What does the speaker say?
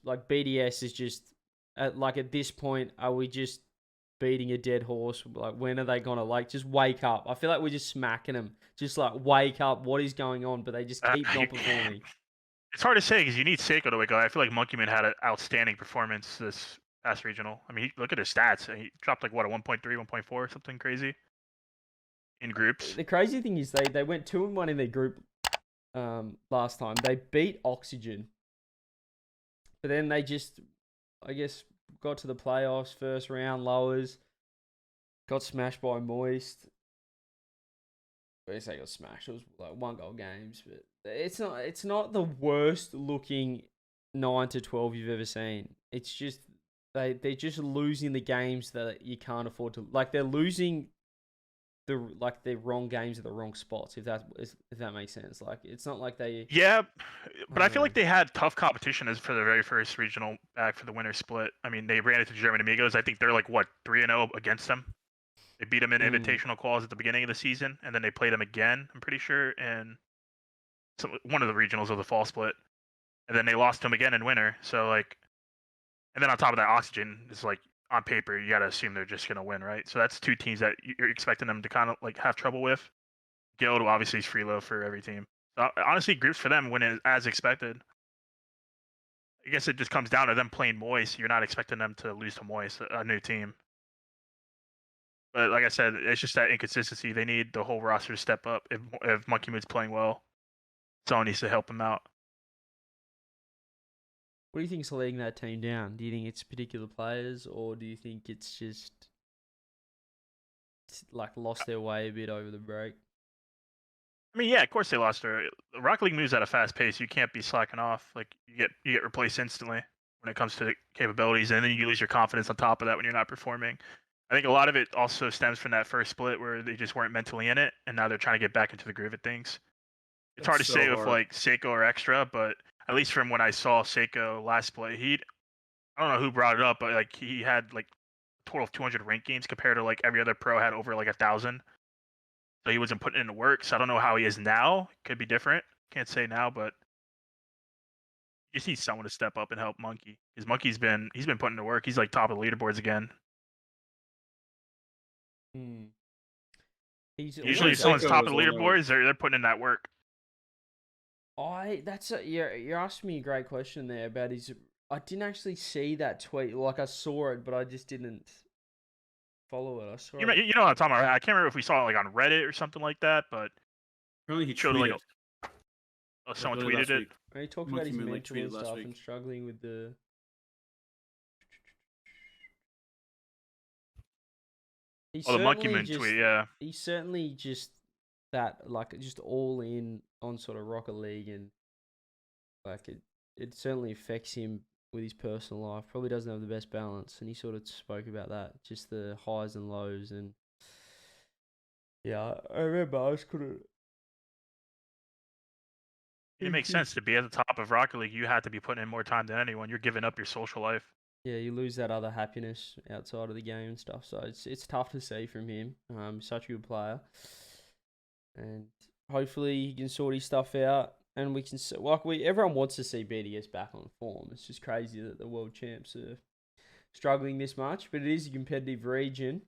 like BDS is just at this point, are we just beating a dead horse? Like, when are they gonna like just wake up? I feel like we're just smacking them. Just like, wake up, what is going on? But they just keep not performing. It's hard to say because you need Seiko to wake up. I feel like Monkeyman had an outstanding performance this past regional. I mean, look at his stats. He dropped like what, a 1.3, 1.4, something crazy in groups. The crazy thing is they went 2-1 in their group last time. They beat Oxygen, but then they just, I guess, got to the playoffs, first round, lowers, got smashed by Moist. I say got smashed. It was like 1-goal games, but it's not the worst looking 9-12 you've ever seen. It's just they're just losing the games that you can't afford to. Like, they're losing the wrong games at the wrong spots. If that makes sense. Like, it's not like they. Yeah, but I feel like they had tough competition as for the very first regional back for the winter split. I mean, they ran into German Amigos. I think they're like what, 3-0 against them. They beat them in invitational calls at the beginning of the season, and then they played them again, I'm pretty sure, in one of the regionals of the fall split. And then they lost them again in winter. So, like, and then on top of that, Oxygen is like, on paper, you got to assume they're just going to win, right? So that's two teams that you're expecting them to kind of like have trouble with. Guild obviously is free low for every team. So, honestly, groups for them win as expected. I guess it just comes down to them playing Moist. You're not expecting them to lose to Moist, a new team. But like I said, it's just that inconsistency. They need the whole roster to step up. If Monkey Moon's playing well, someone needs to help him out. What do you think is letting that team down? Do you think it's particular players, or do you think it's just like lost their way a bit over the break? I mean, yeah, of course they lost her. The Rocket League moves at a fast pace. You can't be slacking off. Like, you get replaced instantly when it comes to capabilities, and then you lose your confidence on top of that when you're not performing. I think a lot of it also stems from that first split where they just weren't mentally in it, and now they're trying to get back into the groove of things. It's hard to say with like Seiko or Extra, but at least from when I saw Seiko last split, I don't know who brought it up, but like he had like a total of 200 ranked games compared to like every other pro had over like 1,000. So he wasn't putting in the work. So I don't know how he is now. Could be different. Can't say now, but you just need someone to step up and help Monkey. Because Monkey's been putting in the work. He's like top of the leaderboards again. Usually if someone's top of the leaderboards, they're putting in that work. You're asking me a great question there about his. I didn't actually see that tweet. Like, I saw it, but I just didn't follow it. I saw you know what I'm talking about. I can't remember if we saw it like on Reddit or something like that, but apparently he showed tweeted. Like someone tweeted it. He talked about his mental and stuff and struggling with the. The Monkey Moon tweet, yeah. He's certainly just just all in on sort of Rocket League, and like it certainly affects him with his personal life. Probably doesn't have the best balance, and he sort of spoke about that, just the highs and lows. And yeah, I remember I just couldn't. It makes sense to be at the top of Rocket League. You have to be putting in more time than anyone. You're giving up your social life. Yeah, you lose that other happiness outside of the game and stuff. So it's tough to see from him. Such a good player, and hopefully he can sort his stuff out. And we can everyone wants to see BDS back on form. It's just crazy that the world champs are struggling this much, but it is a competitive region.